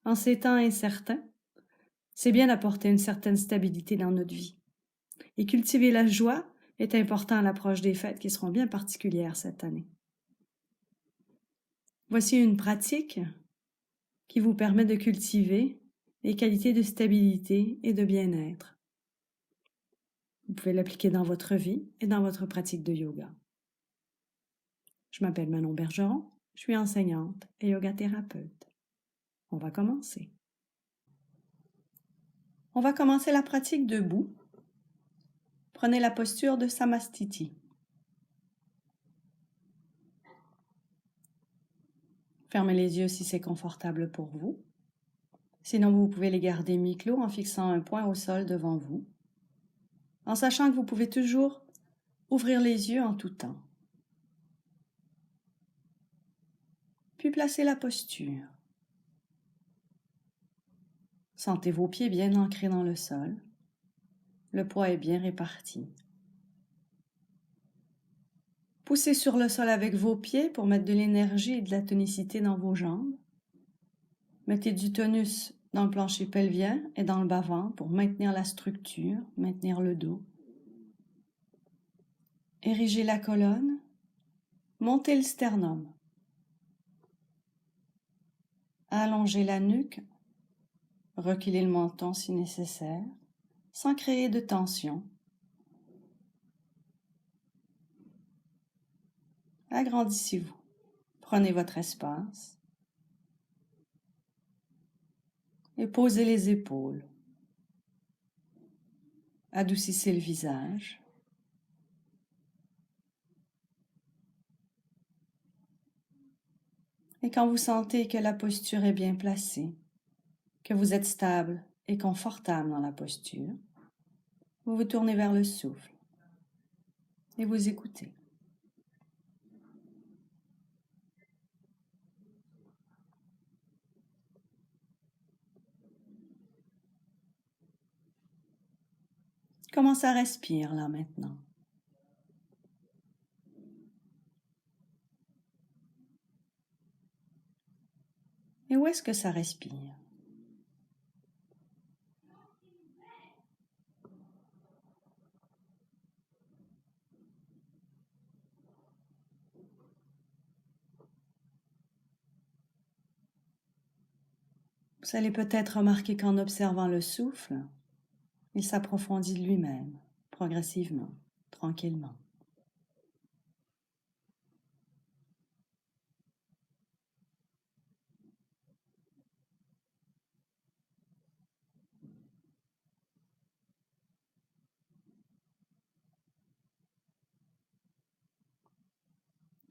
En ces temps incertains, c'est bien d'apporter une certaine stabilité dans notre vie. Et cultiver la joie est important à l'approche des fêtes qui seront bien particulières cette année. Voici une pratique qui vous permet de cultiver les qualités de stabilité et de bien-être. Vous pouvez l'appliquer dans votre vie et dans votre pratique de yoga. Je m'appelle Manon Bergeron, je suis enseignante et yoga-thérapeute. On va commencer. On va commencer la pratique debout. Prenez la posture de Samastiti. Fermez les yeux si c'est confortable pour vous. Sinon, vous pouvez les garder mi-clos en fixant un point au sol devant vous, en sachant que vous pouvez toujours ouvrir les yeux en tout temps. Puis placez la posture. Sentez vos pieds bien ancrés dans le sol. Le poids est bien réparti. Poussez sur le sol avec vos pieds pour mettre de l'énergie et de la tonicité dans vos jambes. Mettez du tonus dans le plancher pelvien et dans le bas-ventre pour maintenir la structure, maintenir le dos. Érigez la colonne, montez le sternum. Allongez la nuque, reculez le menton si nécessaire, sans créer de tension. Agrandissez-vous. Prenez votre espace et posez les épaules. Adoucissez le visage. Et quand vous sentez que la posture est bien placée, que vous êtes stable et confortable dans la posture, vous vous tournez vers le souffle et vous écoutez. Comment ça respire là maintenant? Et où est-ce que ça respire? Vous allez peut-être remarquer qu'en observant le souffle, il s'approfondit de lui-même, progressivement, tranquillement.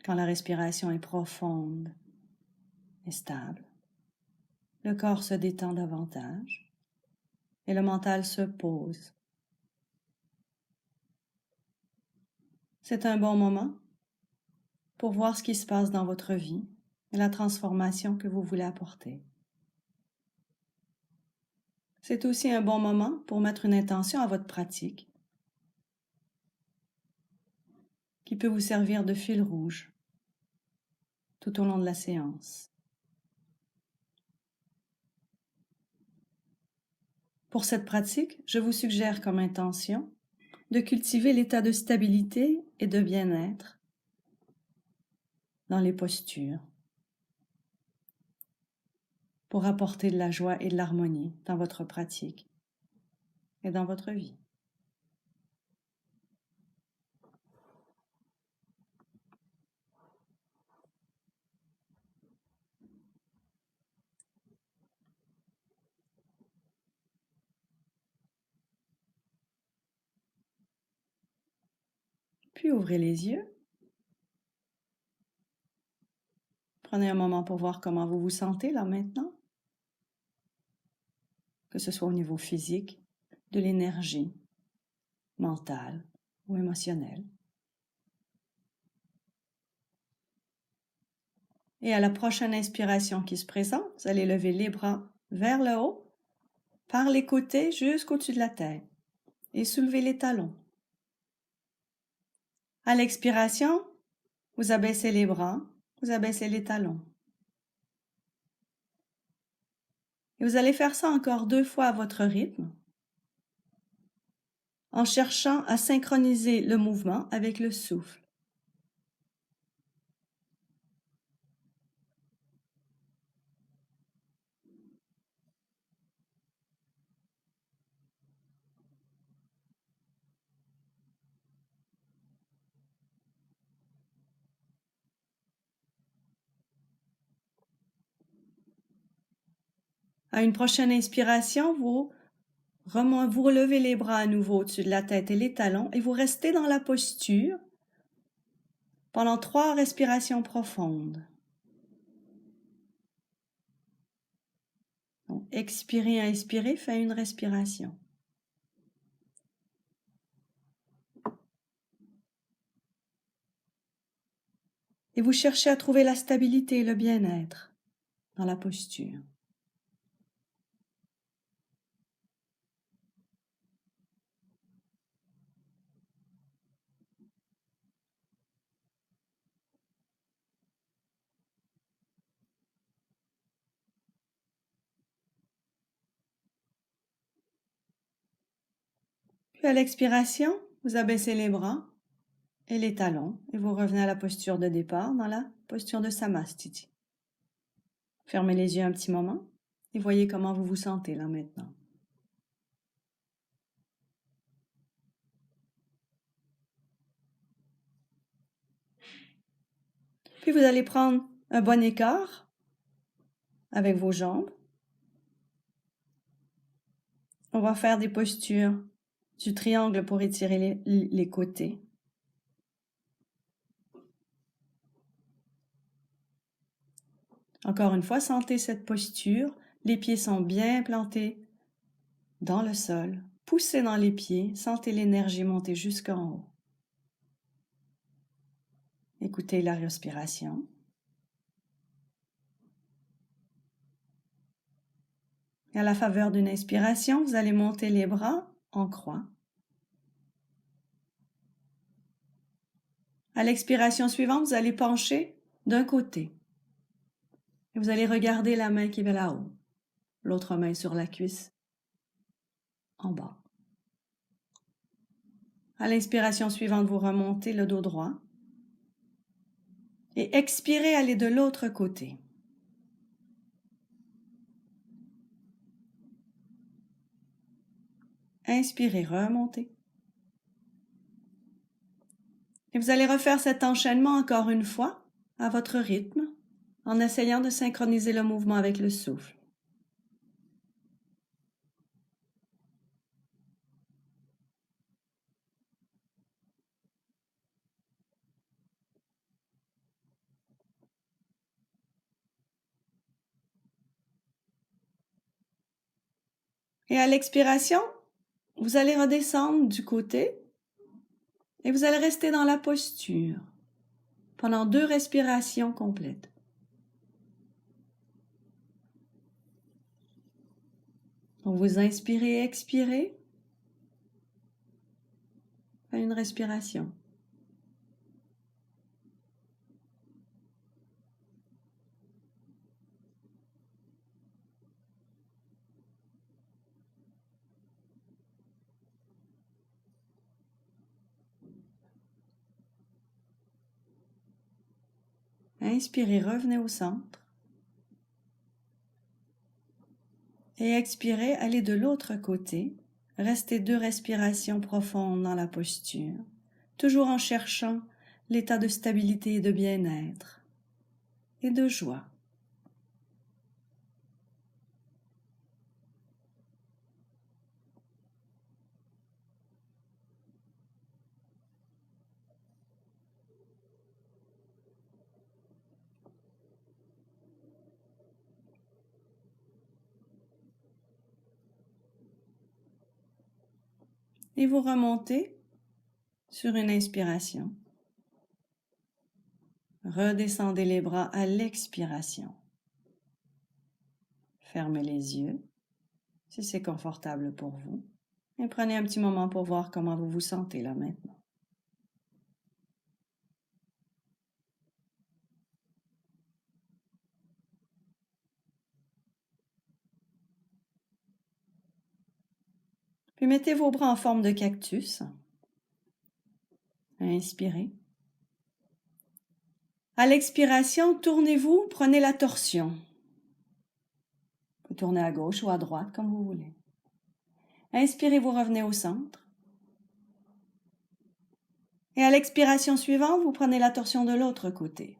Quand la respiration est profonde et stable, le corps se détend davantage et le mental se pose. C'est un bon moment pour voir ce qui se passe dans votre vie et la transformation que vous voulez apporter. C'est aussi un bon moment pour mettre une intention à votre pratique qui peut vous servir de fil rouge tout au long de la séance. Pour cette pratique, je vous suggère comme intention de cultiver l'état de stabilité et de bien-être dans les postures pour apporter de la joie et de l'harmonie dans votre pratique et dans votre vie. Puis ouvrez les yeux. Prenez un moment pour voir comment vous vous sentez là maintenant, que ce soit au niveau physique, de l'énergie, mentale ou émotionnelle. Et à la prochaine inspiration qui se présente, vous allez lever les bras vers le haut, par les côtés jusqu'au-dessus de la tête et soulever les talons. À l'expiration, vous abaissez les bras, vous abaissez les talons. Et vous allez faire ça encore 2 fois à votre rythme, en cherchant à synchroniser le mouvement avec le souffle. À une prochaine inspiration, vous relevez les bras à nouveau au-dessus de la tête et les talons et vous restez dans la posture pendant 3 respirations profondes. Donc, expirez, inspirez, faites une respiration. Et vous cherchez à trouver la stabilité et le bien-être dans la posture. Puis à l'expiration, vous abaissez les bras et les talons et vous revenez à la posture de départ dans la posture de Samastiti. Fermez les yeux un petit moment et voyez comment vous vous sentez là maintenant. Puis vous allez prendre un bon écart avec vos jambes. On va faire des postures du triangle pour étirer les côtés. Encore une fois, sentez cette posture. Les pieds sont bien plantés dans le sol. Poussez dans les pieds. Sentez l'énergie monter jusqu'en haut. Écoutez la respiration. Et à la faveur d'une inspiration, vous allez monter les bras en croix. À l'expiration suivante, vous allez pencher d'un côté. Et vous allez regarder la main qui va là-haut. L'autre main sur la cuisse en bas. À l'inspiration suivante, vous remontez le dos droit. Et expirez, allez de l'autre côté. Inspirez, remontez. Et vous allez refaire cet enchaînement encore une fois, à votre rythme, en essayant de synchroniser le mouvement avec le souffle. Et à l'expiration, vous allez redescendre du côté et vous allez rester dans la posture pendant 2 respirations complètes. Donc vous inspirez et expirez. Une respiration. Inspirez, revenez au centre. Et expirez, allez de l'autre côté. Restez 2 respirations profondes dans la posture, toujours en cherchant l'état de stabilité et de bien-être et de joie. Et vous remontez sur une inspiration. Redescendez les bras à l'expiration. Fermez les yeux si c'est confortable pour vous. Et prenez un petit moment pour voir comment vous vous sentez là maintenant. Puis mettez vos bras en forme de cactus. Inspirez. À l'expiration, tournez-vous, prenez la torsion. Vous tournez à gauche ou à droite, comme vous voulez. Inspirez, vous revenez au centre. Et à l'expiration suivante, vous prenez la torsion de l'autre côté.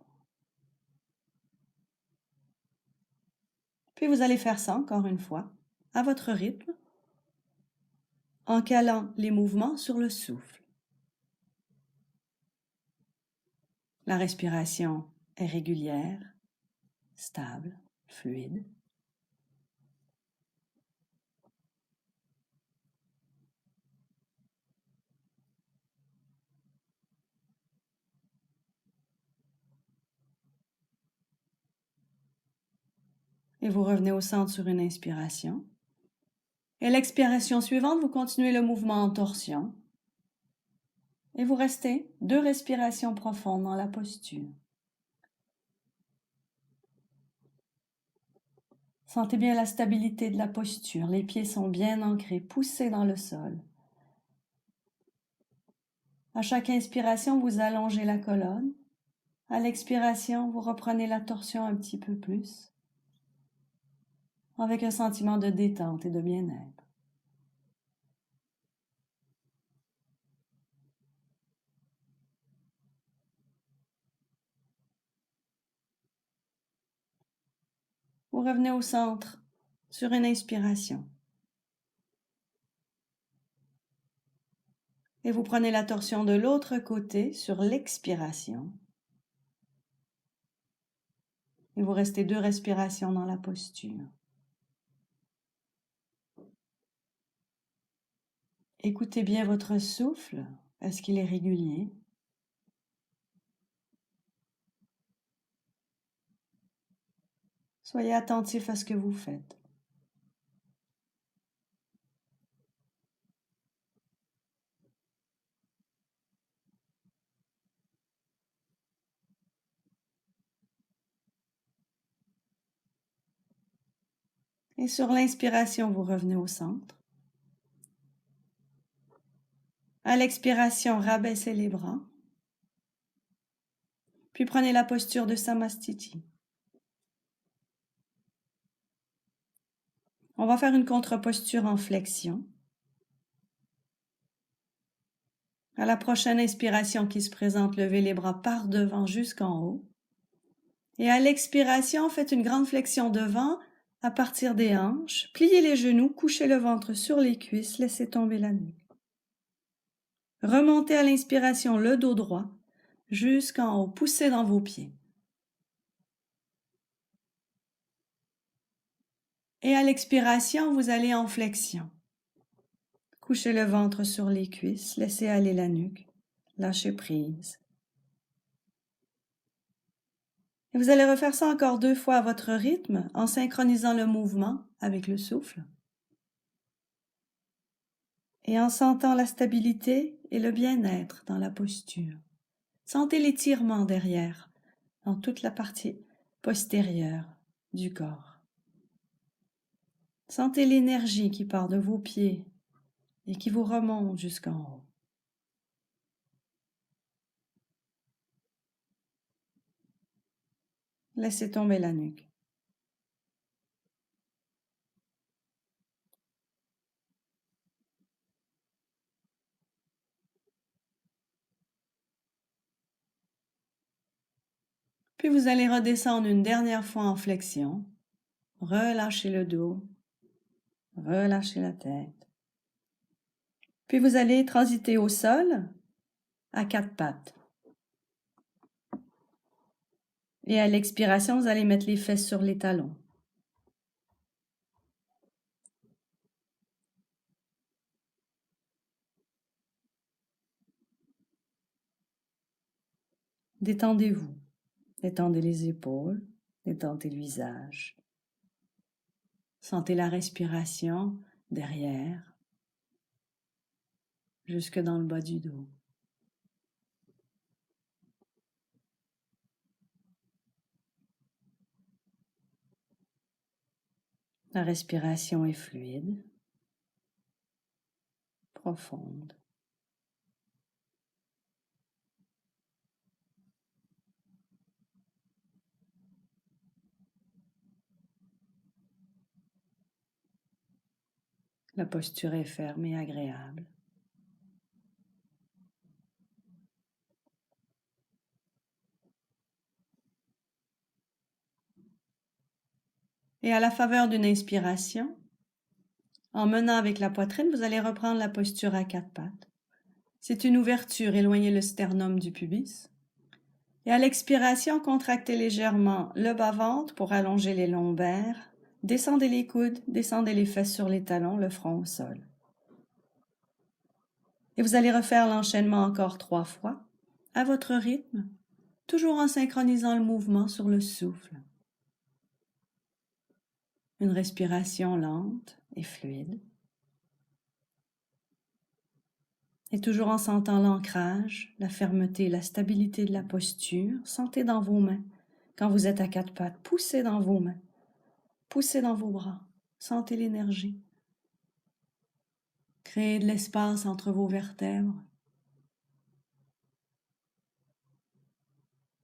Puis vous allez faire ça encore une fois, à votre rythme, en calant les mouvements sur le souffle. La respiration est régulière, stable, fluide. Et vous revenez au centre sur une inspiration. Et l'expiration suivante, vous continuez le mouvement en torsion. Et vous restez 2 respirations profondes dans la posture. Sentez bien la stabilité de la posture. Les pieds sont bien ancrés, poussés dans le sol. À chaque inspiration, vous allongez la colonne. À l'expiration, vous reprenez la torsion un petit peu plus, avec un sentiment de détente et de bien-être. Vous revenez au centre sur une inspiration. Et vous prenez la torsion de l'autre côté sur l'expiration. Et vous restez 2 respirations dans la posture. Écoutez bien votre souffle. Est-ce qu'il est régulier? Soyez attentif à ce que vous faites. Et sur l'inspiration, vous revenez au centre. À l'expiration, rabaissez les bras. Puis prenez la posture de Samastiti. On va faire une contre-posture en flexion. À la prochaine inspiration qui se présente, levez les bras par devant jusqu'en haut. Et à l'expiration, faites une grande flexion devant à partir des hanches. Pliez les genoux, couchez le ventre sur les cuisses, laissez tomber la nuque. Remontez à l'inspiration le dos droit jusqu'en haut, poussez dans vos pieds. Et à l'expiration, vous allez en flexion. Couchez le ventre sur les cuisses, laissez aller la nuque, lâchez prise. Et vous allez refaire ça encore 2 fois à votre rythme, en synchronisant le mouvement avec le souffle. Et en sentant la stabilité et le bien-être dans la posture. Sentez l'étirement derrière, dans toute la partie postérieure du corps. Sentez l'énergie qui part de vos pieds et qui vous remonte jusqu'en haut. Laissez tomber la nuque. Puis vous allez redescendre une dernière fois en flexion. Relâchez le dos. Relâchez la tête. Puis vous allez transiter au sol à 4 pattes. Et à l'expiration, vous allez mettre les fesses sur les talons. Détendez-vous. Détendez les épaules. Détendez le visage. Sentez la respiration derrière, jusque dans le bas du dos. La respiration est fluide. profonde. La posture est ferme et agréable. Et à la faveur d'une inspiration, en menant avec la poitrine, vous allez reprendre la posture à quatre pattes. C'est une ouverture, éloignez le sternum du pubis. Et à l'expiration, contractez légèrement le bas-ventre pour allonger les lombaires. Descendez les coudes, descendez les fesses sur les talons, le front au sol. Et vous allez refaire l'enchaînement encore 3 fois, à votre rythme, toujours en synchronisant le mouvement sur le souffle. Une respiration lente et fluide. Et toujours en sentant l'ancrage, la fermeté, la stabilité de la posture, sentez dans vos mains. Quand vous êtes à quatre pattes, poussez dans vos mains, poussez dans vos bras, sentez l'énergie. Créez de l'espace entre vos vertèbres.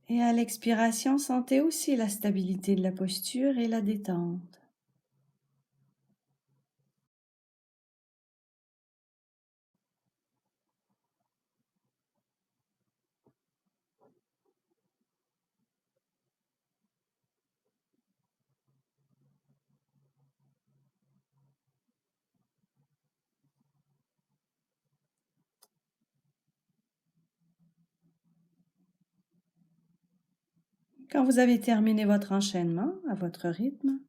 Et à l'expiration, sentez aussi la stabilité de la posture et la détente. Quand vous avez terminé votre enchaînement à votre rythme,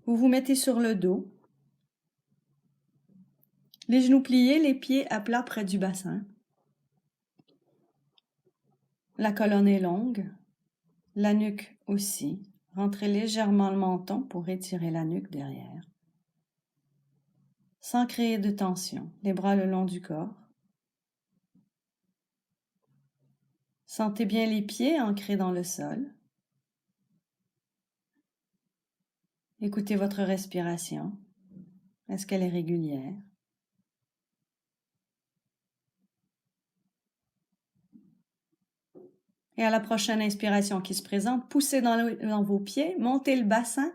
vous vous mettez sur le dos, les genoux pliés, les pieds à plat près du bassin. La colonne est longue, la nuque aussi. Rentrez légèrement le menton pour étirer la nuque derrière. Sans créer de tension, les bras le long du corps. Sentez bien les pieds ancrés dans le sol. Écoutez votre respiration. Est-ce qu'elle est régulière? Et à la prochaine inspiration qui se présente, poussez dans vos pieds, montez le bassin,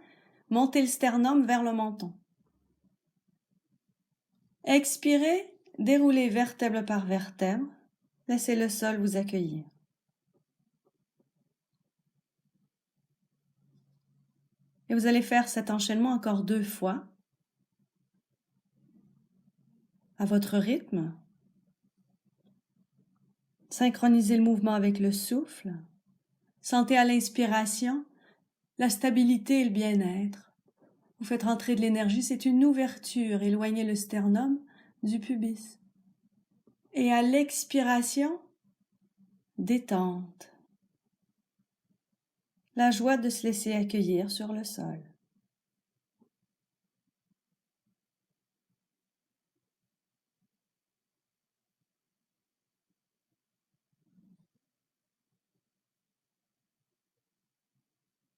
montez le sternum vers le menton. Expirez, déroulez vertèbre par vertèbre, laissez le sol vous accueillir. Et vous allez faire cet enchaînement encore 2 fois, à votre rythme. Synchronisez le mouvement avec le souffle. Sentez à l'inspiration la stabilité et le bien-être. Vous faites rentrer de l'énergie, c'est une ouverture, éloignez le sternum du pubis. Et à l'expiration, détente. La joie de se laisser accueillir sur le sol.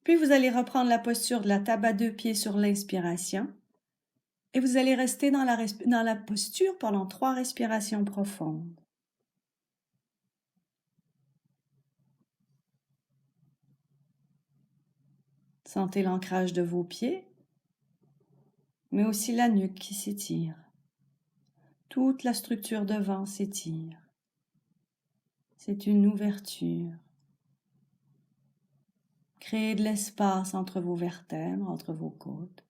Puis vous allez reprendre la posture de la table à 2 pieds sur l'inspiration. Et vous allez rester dans la posture pendant 3 respirations profondes. Sentez l'ancrage de vos pieds, mais aussi la nuque qui s'étire. Toute la structure devant s'étire. C'est une ouverture. Créez de l'espace entre vos vertèbres, entre vos côtes.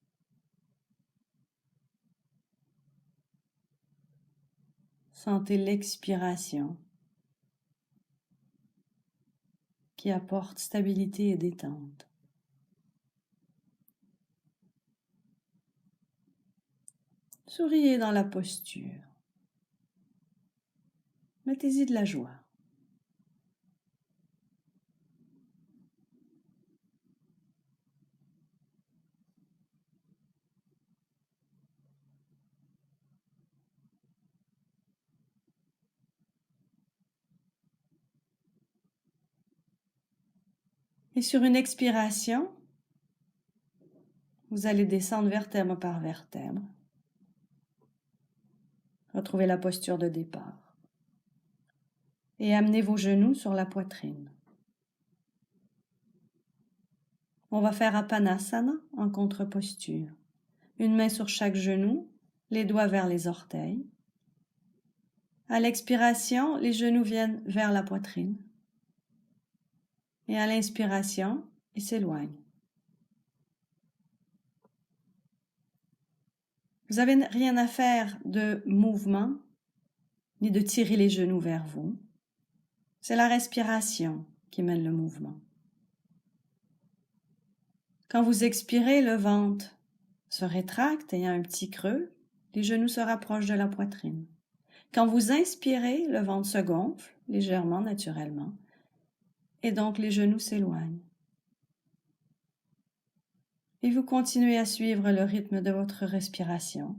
Sentez l'expiration qui apporte stabilité et détente. Souriez dans la posture. Mettez-y de la joie. Et sur une expiration, Vous allez descendre vertèbre par vertèbre. Retrouvez la posture de départ. Et amenez vos genoux sur la poitrine. On va faire Apanasana en contre-posture. Une main sur chaque genou, les doigts vers les orteils. À l'expiration, les genoux viennent vers la poitrine. Et à l'inspiration, ils s'éloignent. Vous n'avez rien à faire de mouvement, ni de tirer les genoux vers vous. C'est la respiration qui mène le mouvement. Quand vous expirez, le ventre se rétracte, ayant un petit creux, les genoux se rapprochent de la poitrine. Quand vous inspirez, le ventre se gonfle légèrement, naturellement, et donc les genoux s'éloignent. Et vous continuez à suivre le rythme de votre respiration.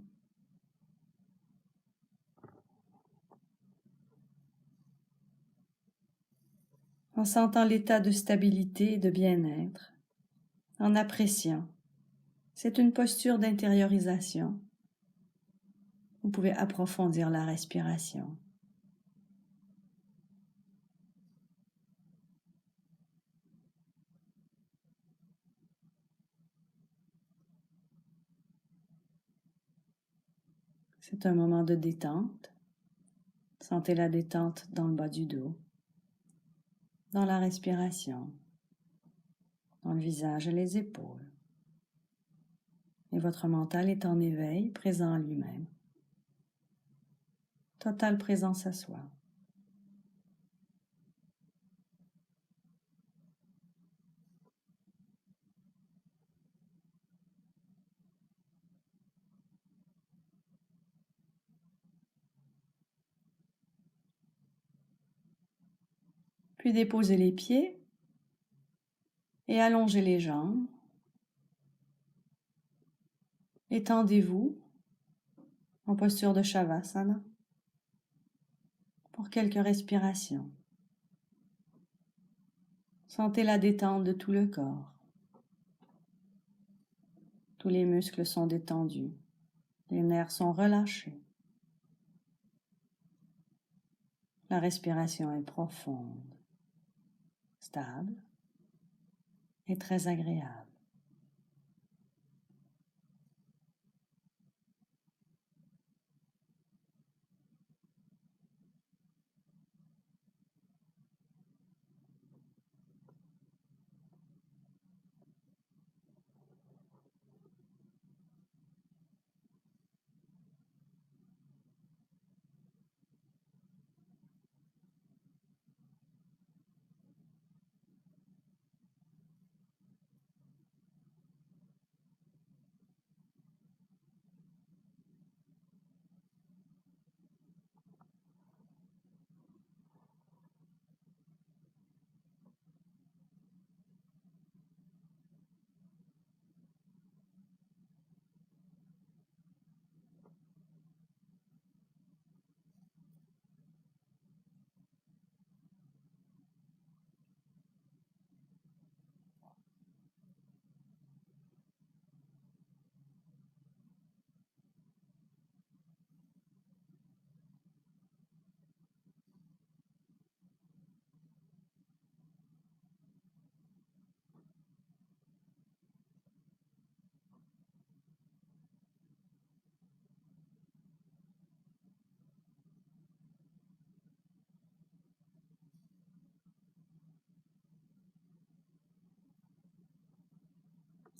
En sentant l'état de stabilité et de bien-être, en appréciant. C'est une posture d'intériorisation. Vous pouvez approfondir la respiration. C'est un moment de détente. Sentez la détente dans le bas du dos, dans la respiration, dans le visage et les épaules. Et votre mental est en éveil, présent à lui-même. Totale présence à soi. Puis déposez les pieds et allongez les jambes. Étendez-vous en posture de Shavasana pour quelques respirations. Sentez la détente de tout le corps. Tous les muscles sont détendus. Les nerfs sont relâchés. La respiration est profonde, stable et très agréable.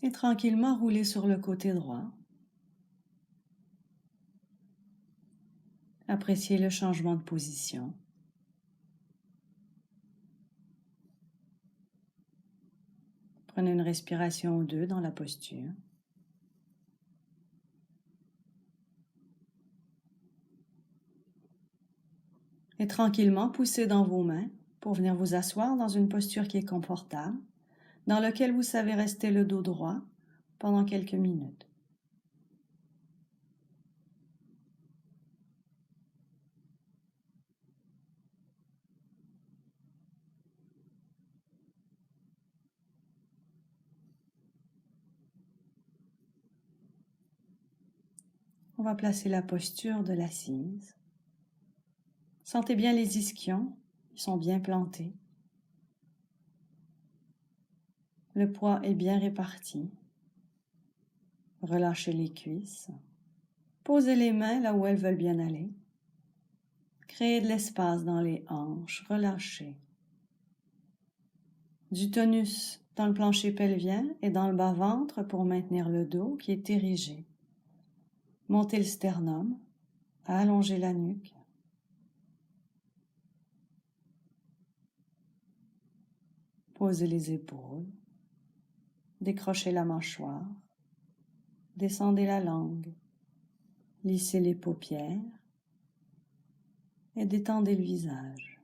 Et tranquillement roulez sur le côté droit. Appréciez le changement de position. Prenez une respiration ou deux dans la posture. Et tranquillement poussez dans vos mains pour venir vous asseoir dans une posture qui est confortable, dans laquelle vous savez rester le dos droit pendant quelques minutes. On va placer la posture de l'assise. Sentez bien les ischions, ils sont bien plantés. Le poids est bien réparti. Relâchez les cuisses. Posez les mains là où elles veulent bien aller. Créez de l'espace dans les hanches, relâchez. Du tonus dans le plancher pelvien et dans le bas-ventre pour maintenir le dos qui est érigé. Montez le sternum, allongez la nuque. Posez les épaules, décrochez la mâchoire, descendez la langue, lissez les paupières et détendez le visage.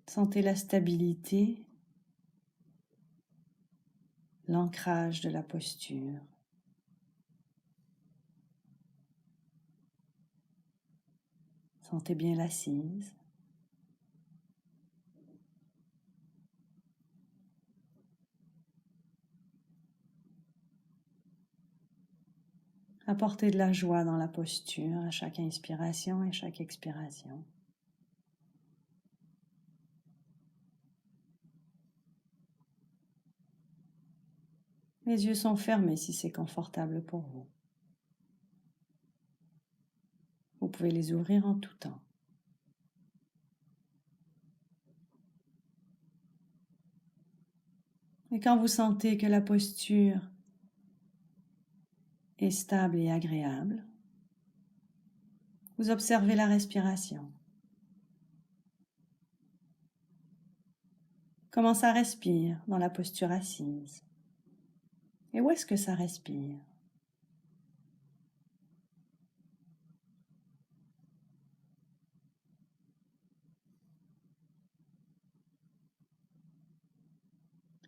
Sentez la stabilité, l'ancrage de la posture. Sentez bien l'assise. Apportez de la joie dans la posture à chaque inspiration et chaque expiration. Les yeux sont fermés si c'est confortable pour vous. Vous pouvez les ouvrir en tout temps. Et quand vous sentez que la posture est stable et agréable, vous observez la respiration. Comment ça respire dans la posture assise? Et où est-ce que ça respire?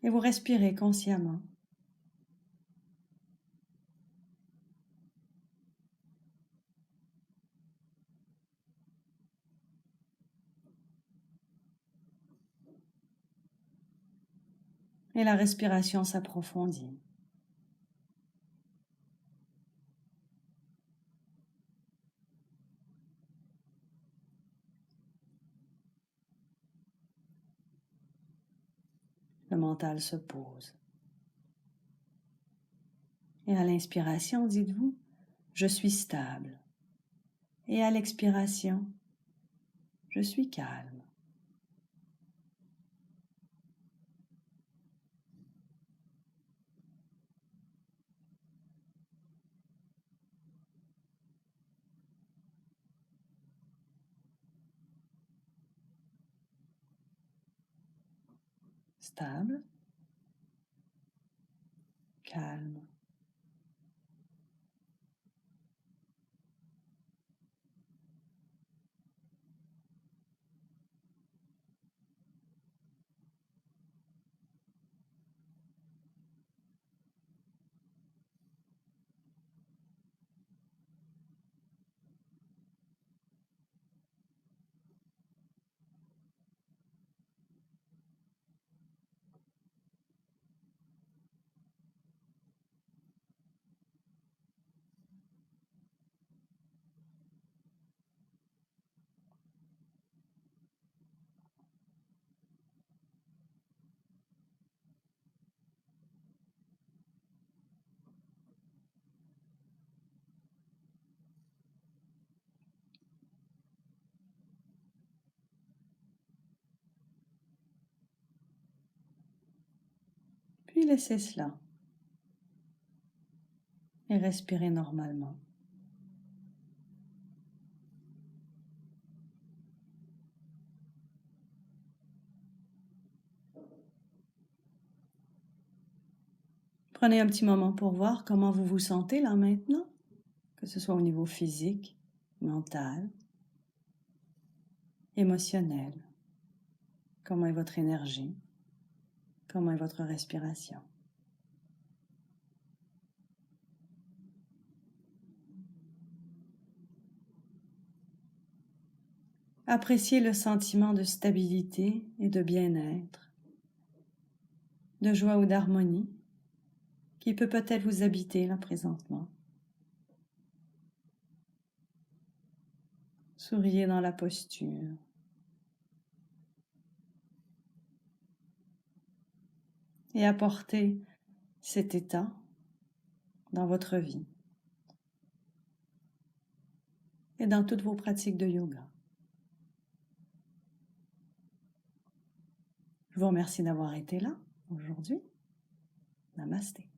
Et vous respirez consciemment. Et la respiration s'approfondit. Le mental se pose. Et à l'inspiration, dites-vous, je suis stable. Et à l'expiration, je suis calme. Stable, calme. Puis laissez cela et respirez normalement. Prenez un petit moment pour voir comment vous vous sentez là maintenant, que ce soit au niveau physique, mental, émotionnel. Comment est votre énergie? Comment est votre respiration? Appréciez le sentiment de stabilité et de bien-être, de joie ou d'harmonie qui peut peut-être vous habiter là présentement. Souriez dans la posture. Et apportez cet état dans votre vie et dans toutes vos pratiques de yoga. Je vous remercie d'avoir été là aujourd'hui. Namasté.